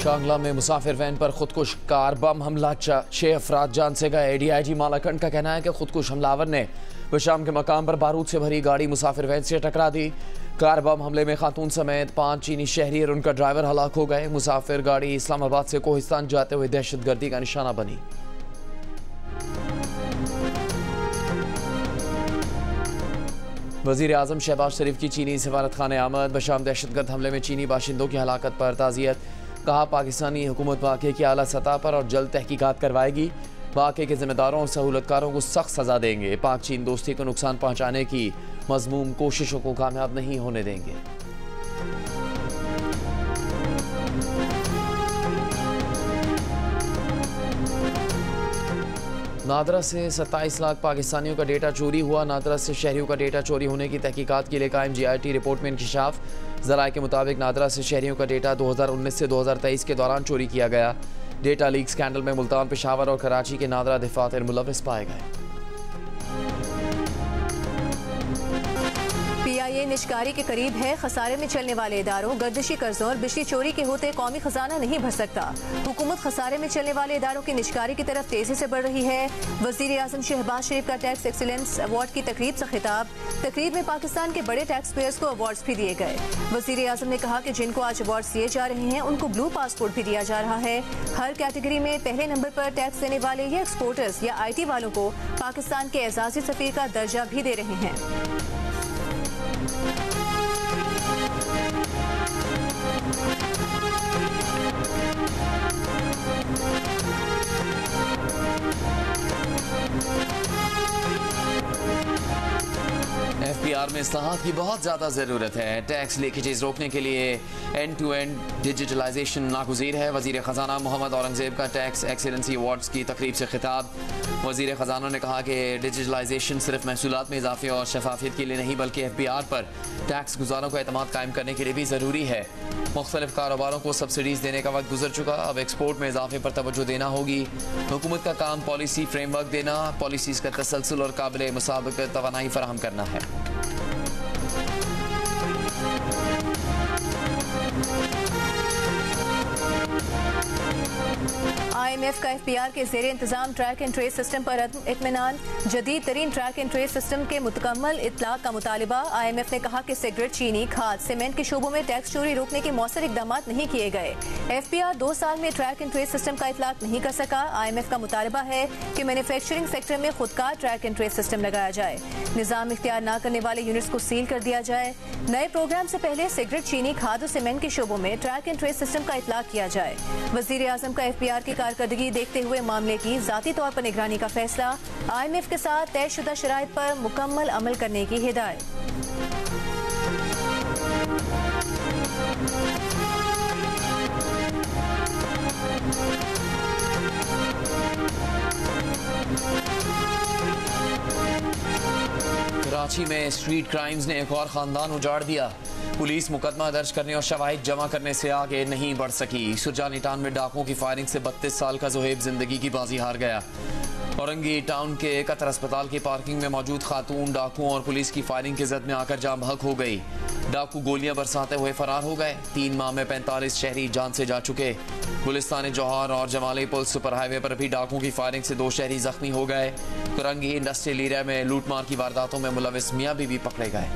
शांगला में मुसाफिर वैन पर खुदकुश car bomb हमला, 6 अफराद जान से गए। डीआईजी मालाकंड का कहना है कि खुदकुश हमलावर ने विशाम के मकाम पर बारूद से भरी गाड़ी मुसाफिर वैन से टकरा दी। कार बम हमले में खातून समेत 5 चीनी शहरी और उनका ड्राइवर हलाक हो गए। मुसाफिर गाड़ी इस्लामाबाद से कोहिस्तान जाते हुए दहशतगर्दी का निशाना बनी। वज़ीर आज़म शहबाज शरीफ की चीनी सफारत खाने आमद। बशाम दहशतगर्द हमले में चीनी बाशिंदों की हलाकत पर ताज़ियत। कहा पाकिस्तानी हुकूमत वाक़े की आला सतह पर और जल्द तहकीकात करवाएगी। वाक़े के ज़िम्मेदारों और सहूलतकारों को सख्त सज़ा देंगे। पाक चीन दोस्ती को नुकसान पहुँचाने की मज़मूम कोशिशों को कामयाब नहीं होने देंगे। नादरा से 27 लाख पाकिस्तानियों का डेटा चोरी हुआ। नादरा से शहरियों का डेटा चोरी होने की तहकीकात के लिए कायम GIT रिपोर्ट में इंकशाफ। ज़राए के मुताबिक नादरा से शहरियों का डेटा 2019 से 2023 के दौरान चोरी किया गया। डेटा लीक स्कैंडल में मुल्तान, पेशावर और कराची के नादरा दफातर मुलव्विस पाए गए। PIA निशकारी के करीब है। खसारे में चलने वाले इदारों, गर्दिशी कर्जों और बिजली चोरी के होते कौमी खजाना नहीं भर सकता। हुकूमत खसारे में चलने वाले इदारों की निशकारी की तरफ तेजी से बढ़ रही है। वज़ीर आज़म शहबाज शरीफ का टैक्स एक्सीलेंस अवार्ड की तकरीब से खिताब। तकरीब में पाकिस्तान के बड़े टैक्स पेयर्स को अवार्ड्स भी दिए गए। वज़ीर आज़म ने कहा कि जिनको आज अवार्ड्स दिए जा रहे हैं उनको ब्लू पासपोर्ट भी दिया जा रहा है। हर कैटेगरी में पहले नंबर पर टैक्स देने वाले या एक्सपोर्टर्स या IT वालों को पाकिस्तान के एजाज़ी सफ़ीर का दर्जा भी दे रहे हैं। FBR में इस्लाहात की बहुत ज़्यादा ज़रूरत है। टैक्स लीकेजेस रोकने के लिए एंड टू एंड डिजिटलाइजेशन नागुज़ीर है। वज़ीर ख़जाना मोहम्मद औरंगज़ेब का टैक्स एक्सीलेंसी अवार्ड्स की तकरीब से खिताब। वज़ीर ख़जाना ने कहा कि डिजिटलाइजेशन सिर्फ महसूलात में इजाफे और शफाफियत के लिए नहीं बल्कि FBR पर टैक्स गुजारों का एतमाद कायम करने के लिए भी ज़रूरी है। मुख्तलिफ कारोबारों को सब्सिडीज़ देने का वक्त गुजर चुका, अब एक्सपोर्ट में इजाफे पर तवज्जो देना होगी। हुकूमत का काम पॉलिसी फ्रेमवर्क देना, पॉलिसीज़ का तसलसल और काबिल मुसाबकत तवानाई फराहम करना है। IMF का FBR के ज़ेरे इंतजाम ट्रैक एंड ट्रेस सिस्टम पर इत्मीनान। जदीद तरीन ट्रैक एंड ट्रेस सिस्टम के मुकम्मल इतलाक का मुतालिबा। IMF ने कहा कि सिगरेट, चीनी, खाद, सीमेंट के शोबों में टैक्स चोरी रोकने के मौसर इकदाम नहीं किए गए। FBR 2 साल में ट्रैक एंड ट्रेस सिस्टम का इतलाक नहीं कर सका। IMF का मुतालिबा है कि मैन्युफैक्चरिंग सेक्टर में खुदकार ट्रैक एंड ट्रेस सिस्टम लगाया जाए। निज़ाम इख्तियार न करने वाले यूनिट्स को सील कर दिया जाए। नए प्रोग्राम से पहले सिगरेट, चीनी, खाद और सीमेंट के शोबों में ट्रैक एंड ट्रेस सिस्टम का इतलाक किया जाए। वज़ीर आज़म का FBR की कारकर्दगी देखते हुए मामले की ज़ाती तौर पर निगरानी का फैसला। IMF के साथ तयशुदा शराइत पर मुकम्मल अमल करने की हिदायत। कराची में स्ट्रीट क्राइम्स ने एक और खानदान उजाड़ दिया। पुलिस मुकदमा दर्ज करने और शवाहिद जमा करने से आगे नहीं बढ़ सकी। सुरजानी टाउन में डाकुओं की फायरिंग से 32 साल का ज़ुहैब जिंदगी की बाजी हार गया। औरंगी टाउन के कतर अस्पताल की पार्किंग में मौजूद खातून डाकुओं और पुलिस की फायरिंग की जद में आकर जाम बहक हो गई। डाकू गोलियां बरसाते हुए फरार हो गए। 3 माह में 45 शहरी जान से जा चुके। गुलिस्तान जौहर और जमाली पुल सुपर हाईवे पर भी डाकुओं की फायरिंग से 2 शहरी जख्मी हो गए। औरंगी इंडस्ट्रियल एरिया में लूटमार की वारदातों में मुलविस मियां बीवी पकड़े गए।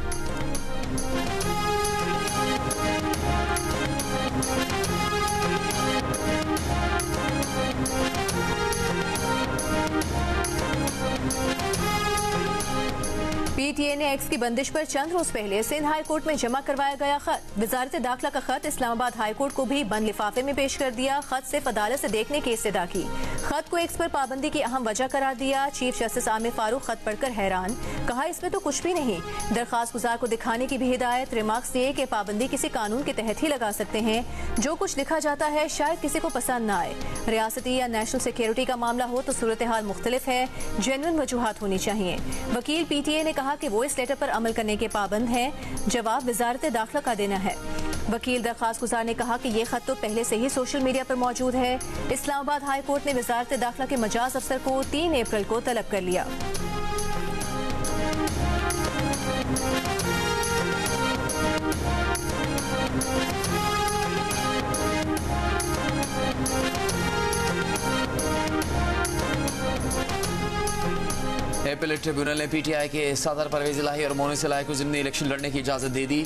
PTA ने एक्स की बंदिश पर चंद रोज पहले सिंध हाई कोर्ट में जमा करवाया गया खत। वजारत दाखिला का खत इस्लामाबाद हाई कोर्ट को भी बंद लिफाफे में पेश कर दिया। खत सिर्फ अदालत से देखने की इस्तदा की। खत को एक्स पर पाबंदी की अहम वजह करार दिया। चीफ जस्टिस आमिर फारूक खत पढ़कर हैरान, कहा इसमें तो कुछ भी नहीं। दरखास्त गुजार को दिखाने की भी हिदायत। रिमार्क्स दिए कि पाबंदी किसी कानून के तहत ही लगा सकते हैं। जो कुछ लिखा जाता है शायद किसी को पसंद न आए। रियासती या नेशनल सिक्योरिटी का मामला हो तो सूरत हाल मुख्तलिफ है। जेन्युइन वजूहात होनी चाहिए। वकील PTA ने कहा कि वो इस लेटर पर अमल करने के पाबंद हैं। जवाब वजारत दाखिला का देना है। वकील दरखास्त गुजार ने कहा कि ये खत तो पहले से ही सोशल मीडिया पर मौजूद है। इस्लामाबाद हाई कोर्ट ने वजारत दाखिला के मजाज अफसर को 3 अप्रैल को तलब कर लिया। एपेलेट ट्रिब्यूनल ने PTI के सदर परवेज इलाही और मोनिस इलाही को ज़िमनी इलेक्शन लड़ने की इजाज़त दे दी।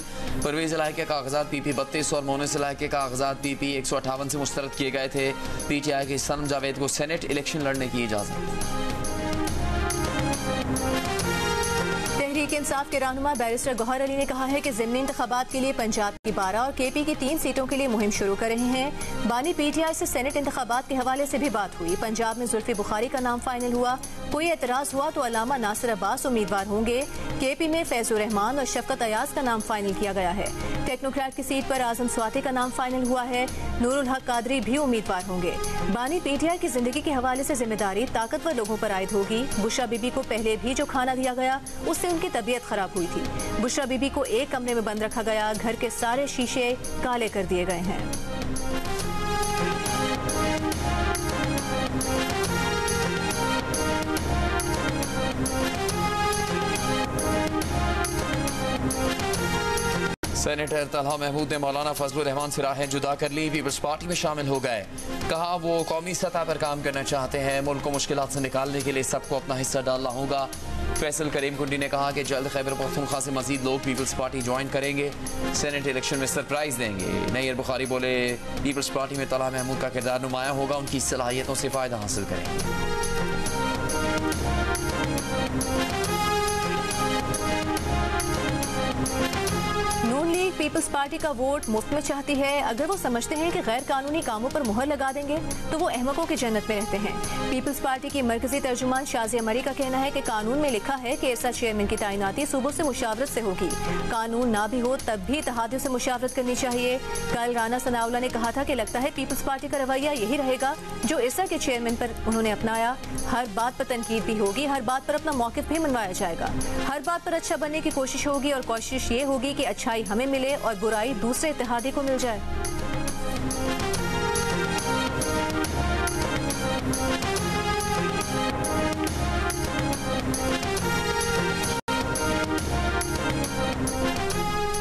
परवेज इलाही के कागजात PP 32 और मोनिस इलाही के कागजात PP 158 से मुस्तरद किए गए थे। PTI के सनम जावेद को सेनेट इलेक्शन लड़ने की इजाज़त। तहरीक इंसाफ के रहनुमा बैरिस्टर गौहर अली ने कहा है कि ज़िमनी इंतखाबात के लिए पंजाब की 12 और KP की 3 सीटों के लिए मुहिम शुरू कर रहे हैं। बानी PTI से सेनेट इंतखाबात के हवाले से भी बात हुई। पंजाब में जुल्फी बुखारी का नाम फाइनल हुआ। कोई एतराज हुआ तो अल्लामा नासिर अब्बास उम्मीदवार होंगे। KP में फैजुर रहमान और शफकत अयाज का नाम फाइनल किया गया है। टेक्नोक्रेट की सीट पर आजम स्वाति का नाम फाइनल हुआ है। नूरुल हक कादरी भी उम्मीदवार होंगे। बानी PTI की जिंदगी के हवाले से जिम्मेदारी ताकतवर लोगों पर आयद होगी। बुशरा बीबी को पहले भी जो खाना दिया गया उससे उनकी तबीयत खराब हुई थी। बुशरा बीबी को एक कमरे में बंद रखा गया। घर के सारे शीशे काले कर दिए गए हैं। सेनेटर तलहा महमूद ने मौलाना फजलुर रहमान से राहें जुदा कर ली। पीपल्स पार्टी में शामिल हो गए। कहा वो कौमी सतह पर काम करना चाहते हैं। मुल्क को मुश्किलात से निकालने के लिए सबको अपना हिस्सा डालना होगा। फैसल करीम कुंडी ने कहा कि जल्द खैबर पख्तूनख्वा से मजीद लोग पीपल्स पार्टी ज्वाइन करेंगे। सेनेट इलेक्शन में सरप्राइज देंगे। नैयर बुखारी बोले पीपल्स पार्टी में तलहा महमूद का किरदार नुमाया होगा। उनकी सलाहियतों से फ़ायदा हासिल करेंगे। नून लीग पीपल्स पार्टी का वोट मुफ्त में चाहती है। अगर वो समझते हैं कि गैर कानूनी कामों पर मुहर लगा देंगे तो वो अहमकों की जन्नत में रहते हैं। पीपल्स पार्टी की मरकजी तर्जुमान शाजिया मरी का कहना है कि कानून में लिखा है कि ऐसा चेयरमैन की तैनाती सूबों से मुशावरत से होगी। कानून ना भी हो तब भी इत्तेहादियों से मुशावरत करनी चाहिए। कल राना सनाउल्लाह ने कहा था कि लगता है पीपल्स पार्टी का रवैया यही रहेगा जो ISRA के चेयरमैन पर उन्होंने अपनाया। हर बात पर तनकीद भी होगी, हर बात पर अपना मौक़िफ़ भी मनवाया जाएगा। हर बात पर अच्छा बनने की कोशिश होगी और कोशिश ये होगी कि अच्छाई हमें मिले और बुराई दूसरे इत्तेहादी को मिल जाए।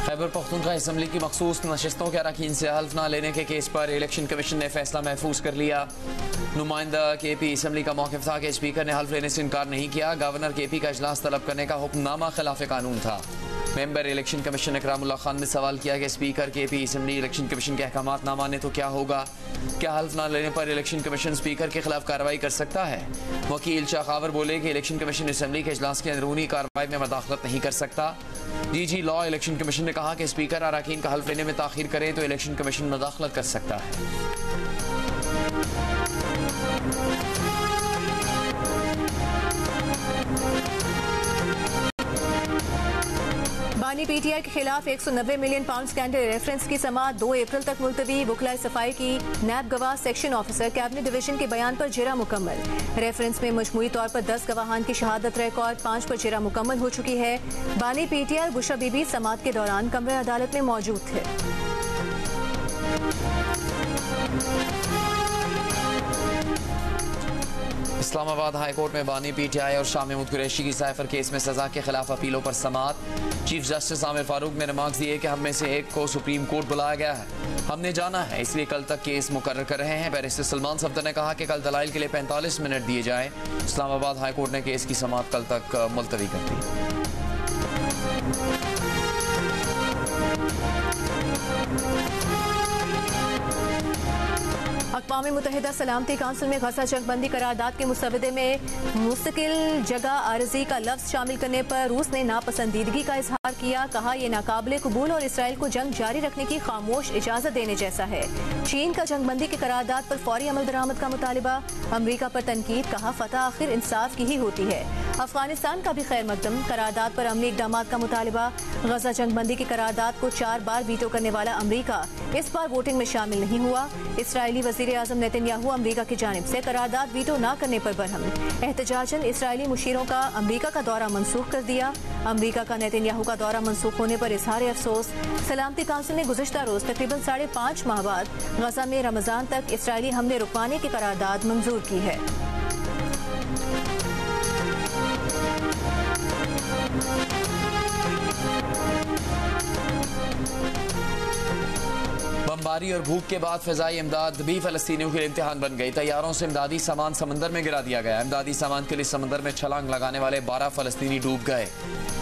खैबर पख्तूनख्वा असम्बली की मखसूस नशिस्तों के अरकान से हल्फ न लेने के केस पर इलेक्शन कमीशन ने फैसला महफूज कर लिया। नुमाइंदा KP असम्बली का मौक़िफ़ था कि स्पीकर ने हल्फ लेने से इनकार नहीं किया। गवर्नर KP का इजलास तलब करने का हुक्मनामा खिलाफ कानून था। Member election commission Ikramullah Khan ने सवाल किया कि speaker KP assembly election commission के अहकामात ना माने तो क्या होगा। क्या हल्फ ना लेने पर इलेक्शन कमीशन स्पीकर के खिलाफ कार्रवाई कर सकता है। वकील शाखावर बोले कि इलेक्शन कमीशन असम्बली के इजलास की अंदरूनी कार्रवाई में मदाखलत नहीं कर सकता। DG लॉ इलेक्शन कमीशन ने कहा कि स्पीकर अरकान का हल्फ लेने में ताखीर करे तो इलेक्शन कमीशन मदाखलत कर सकता है। बानी PTI के खिलाफ 190 मिलियन पाउंड स्कैंडल रेफरेंस की समाअत 2 अप्रैल तक मुलतवी। वकलाए सफाई की नैब गवाह सेक्शन ऑफिसर कैबिनेट डिवीजन के बयान पर जिरा मुकम्मल। रेफरेंस में मजमूई तौर पर 10 गवाहान की शहादत रिकॉर्ड 5 पर जिरा मुकम्मल हो चुकी है। बानी PTI और बुशरा बीबी समाअत के दौरान कमरे अदालत में मौजूद थे। इस्लामाबाद हाई कोर्ट में बानी PTI और शाह महमूद कुरैशी की साइफर केस में सजा के खिलाफ अपीलों पर समाअत। चीफ जस्टिस आमिर फारूक ने रिमार्क्स दिए कि हम में से एक को सुप्रीम कोर्ट बुलाया गया है, हमने जाना है, इसलिए कल तक केस मुकर्रर कर रहे हैं। बैरिस्टर सलमान सफदर ने कहा कि कल दलाइल के लिए 45 मिनट दिए जाएं। इस्लामाबाद हाई कोर्ट ने केस की समाअत कल तक मुलतवी कर दी। अक़वाम मुत्तहिदा सलामती काउंसिल में गजा जंगबंदी करारदाद के मुसवदे में मुस्तकिल जगह आरजी का लफ्ज़ शामिल करने पर रूस ने नापसंदीदगी का इजहार किया। कहा यह नाकाबिले कबूल और इसराइल को जंग जारी रखने की खामोश इजाज़त देने जैसा है। चीन का जंगबंदी के करारदाद पर फौरी अमल दरामद का मुतालिबा। अमरीका पर तनकीद। कहा फतह आखिर इंसाफ की ही होती है। अफगानिस्तान का भी खैर मकदम। करारदाद पर अमली इक़दाम का मुतालिबा। गजा जंगबंदी की करारदाद को 4 बार वीटो करने वाला अमरीका इस बार वोटिंग में शामिल नहीं हुआ। इसराइली वज़ीर आज़म नेतन्याहू अमरीका की जानिब से करारदाद वीटो न करने पर बरहम। एहतजाजन इसराइली मुशीरों का अमरीका का दौरा मनसूख कर दिया। अमरीका का नेतन्याहू का दौरा मनसूख होने पर इजहार अफसोस। सलामती काउंसिल ने गुज़िश्ता रोज तकरीबन 5.5 माह बाद गजा में रमजान तक इसराइली हमले रुकवाने की करारदाद मंजूर की है। बमबारी और भूख के बाद फ़िज़ाई इमदाद भी फ़लस्तीनियों के लिए इम्तिहान बन गई। तैयारों से इमदादी सामान समंदर में गिरा दिया गया। इमदादी सामान के लिए समंदर में छलांग लगाने वाले 12 फ़लस्तीनी डूब गए।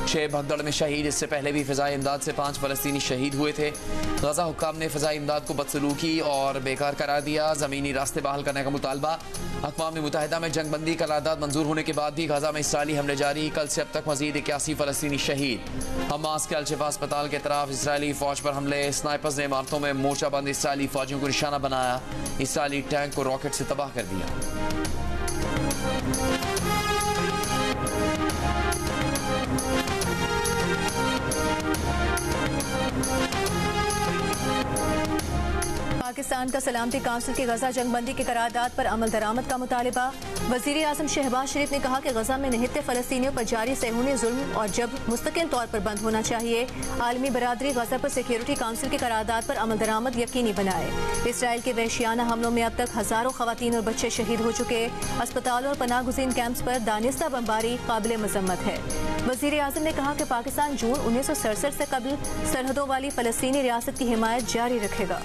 6 भगदड़ में शहीद। इससे पहले भी फ़िज़ाई इमदाद से 5 फ़लस्तीनी शहीद हुए थे। गज़ा हुक्काम ने फ़िज़ाई इमदाद को बदसलूकी और बेकार करार दिया। ज़मीनी रास्ते बहाल करने का मुतालबा। अक़वाम मुत्तहिदा में जंगबंदी करारदाद मंजूर होने के बाद भी गज़ा में इसराइली हमले जारी। कल से अब तक मज़ीद 81 फ़लस्तीनी शहीद। हमास के अल-शिफा अस्पताल के तरफ इसराइली फ़ौज पर हमले। स्नाइपर्स ने इमारतों में मोर्चाबंद इसराइली फ़ौजियों को निशाना बनाया। इसराइली टैंक को रॉकेट से तबाह कर दिया। पाकिस्तान का सलामती काउंसिल की गजा जंगबंदी की करारदाद पर अमल दरामद का मुतालिबा। वज़ीर आज़म शहबाज शरीफ ने कहा कि गजा में निहित फ़लस्तीनियों पर जारी सेहूनी जुल्म और जब मुस्तकिल तौर पर बंद होना चाहिए। आलमी बरादरी गजा पर सिक्योरिटी काउंसिल की करारदाद पर अमल दरामद यकीनी बनाए। इसराइल के वहशियाना हमलों में अब तक हज़ारों ख़वातीन और बच्चे शहीद हो चुके। अस्पतालों और पनाह गुज़ीन कैंप्स पर दानिस्ता बमबारी काबिल मज़म्मत है। वज़ीर आज़म ने कहा कि पाकिस्तान जून 1967 से कबल सरहदों वाली फ़लस्तीनी रियासत की हिमायत जारी रखेगा।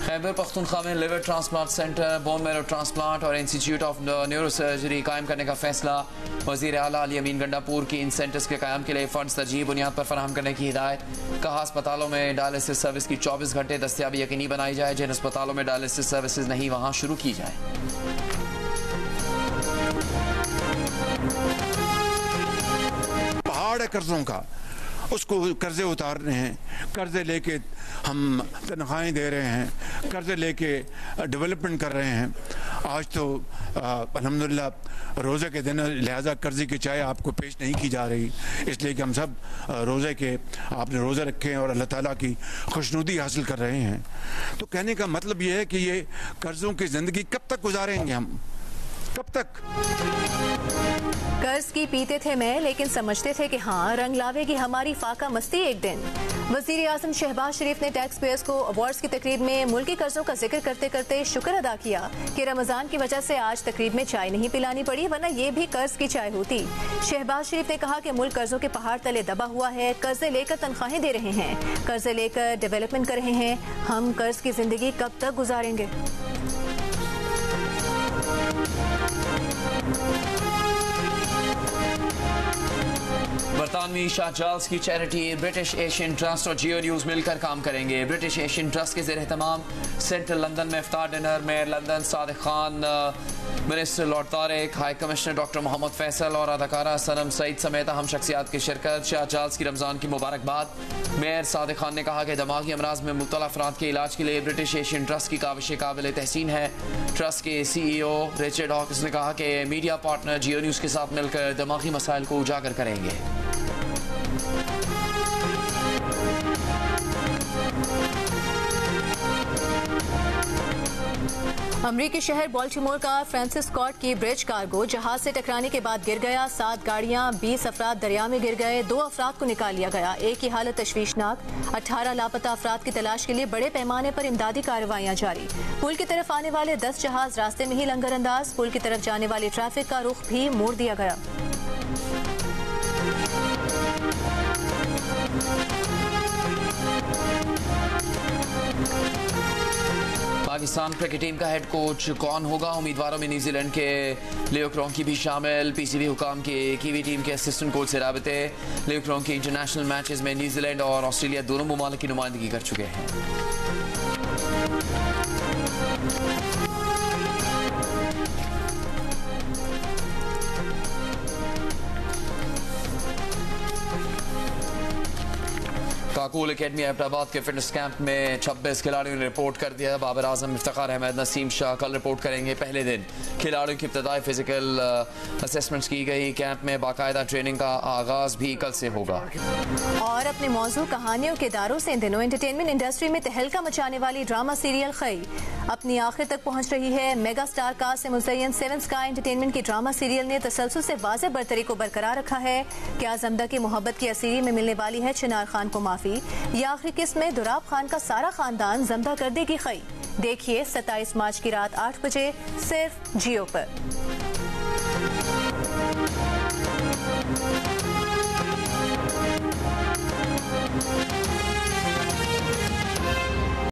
खैबर पख्तूनख्वा में liver transplant centre, bone marrow transplant और इंस्टीट्यूट ऑफ न्यूरोसर्जरी कायम करने का फैसला। वज़ीर आला अली अमीन गंडापुर की इन सेंटर्स के कायम के लिए फंड्स तरजीह बुनियाद पर फराहम करने की हिदायत। कहा अस्पतालों में डायलिसिस सर्विस की 24 घंटे दस्तियाबी यकीनी बनाई जाए। जिन अस्पतालों में डायलिसिस सर्विसेज नहीं वहाँ शुरू की जाए। पहाड़ है कर्जों का, उसको कर्जे उतारने हैं। कर्जे लेके हम तनख्वाहें दे रहे हैं, कर्जे लेके डेवलपमेंट कर रहे हैं। आज तो अल्हम्दुलिल्लाह रोज़े के दिन लिहाजा कर्जे की चाय आपको पेश नहीं की जा रही, इसलिए कि हम सब रोज़े के आपने रोज़े रखे हैं और अल्लाह ताला की खुशनुदी हासिल कर रहे हैं। तो कहने का मतलब ये है कि ये कर्ज़ों की ज़िंदगी कब तक गुजारेंगे हम, कब तक? कर्ज की पीते थे मैं, लेकिन समझते थे कि हाँ रंग लावेगी हमारी फाका मस्ती एक दिन। वज़ीर आज़म शहबाज शरीफ ने टैक्स पेयर्स को अवार्ड्स की तकरीब में मुल्की कर्जों का जिक्र करते करते शुक्र अदा किया कि रमज़ान की वजह से आज तकरीब में चाय नहीं पिलानी पड़ी, वरना ये भी कर्ज की चाय होती। शहबाज शरीफ ने कहा कि मुल्क कर्जों के पहाड़ तले दबा हुआ है। कर्जे लेकर तनख्वाहें दे रहे हैं, कर्जे लेकर डेवलपमेंट कर रहे हैं। हम कर्ज की जिंदगी कब तक गुजारेंगे? बरतानवी शाह चार्ल्स की चैरिटी ब्रिटिश एशियन ट्रस्ट और जियो न्यूज़ मिलकर काम करेंगे। ब्रिटिश एशियन ट्रस्ट के ज़ेर एहतमाम सेंट्रल लंदन में इफ्तार dinner. Mayor London Sadiq Khan, minister lord Tariq, high commissioner doctor Mohammad Faisal और अदाकारा सनम सईद समेत अहम शख्सियात की शिरकत। शाह चार्ल्स की रमज़ान की मुबारकबाद। मेयर सादिक खान ने कहा कि दिमागी अमराज में मुब्तला अफराद के इलाज के लिए ब्रिटिश एशियन ट्रस्ट की काविशें काबिल तहसीन है। ट्रस्ट के CEO रिचर्ड हॉकिंस ने कहा कि मीडिया पार्टनर जियो न्यूज़ के साथ मिलकर दिमागी मसाइल को उजागर करेंगे। अमरीकी शहर बाल्टीमोर का फ्रांसिस स्कॉट की ब्रिज कार्गो जहाज से टकराने के बाद गिर गया। 7 गाड़ियां, 20 अफराद दरिया में गिर गए। 2 अफराद को निकाल लिया गया। एक की हालत तशवीशनाक। 18 लापता अफराद की तलाश के लिए बड़े पैमाने पर इमदादी कार्रवाइयां जारी। पुल की तरफ आने वाले 10 जहाज रास्ते में ही लंगर अंदाज। पुल की तरफ जाने वाली ट्रैफिक का रुख भी मोड़ दिया गया। पाकिस्तान क्रिकेट टीम का हेड कोच कौन होगा? उम्मीदवारों में न्यूजीलैंड के लियो क्रोंकी भी शामिल। PCB हुकाम की कीवी टीम के असिस्टेंट कोच से राबते। लियो क्रोंकी इंटरनेशनल मैचेस में न्यूजीलैंड और ऑस्ट्रेलिया दोनों ममालिक की नुमाइंदगी कर चुके हैं। काकूल एकेडमी एबटाबाद के फिटनेस कैंप में 26 खिलाड़ियों ने रिपोर्ट कर दिया। बाबर आजम, इफ्तिखार अहमद, नसीम शाह कल रिपोर्ट करेंगे। पहले दिन खिलाड़ियों की इब्तदाई फिजिकल असेसमेंट्स की गई। कैंप में बाकायदा ट्रेनिंग का आगाज भी कल से होगा। और अपने मौजू कहानियों के दारों से इन दिनों एंटरटेनमेंट इंडस्ट्री में तहलका मचाने वाली ड्रामा सीरियल खई अपनी आखिर तक पहुंच रही है। मेगा स्टार कास्ट से मुज़य्यन 7 स्काई एंटरटेनमेंट की ड्रामा सीरियल ने तसलसल से वाज़ेह बरतरी को बरकरार रखा है कि आज़मदा की मोहब्बत की असीरी में मिलने वाली है चिनार खान को माफी। यह आखिरी किस्त में दुराब खान का सारा खानदान जमदा कर देगी खई। देखिए 27 मार्च की रात 8 बजे सिर्फ जियो पर।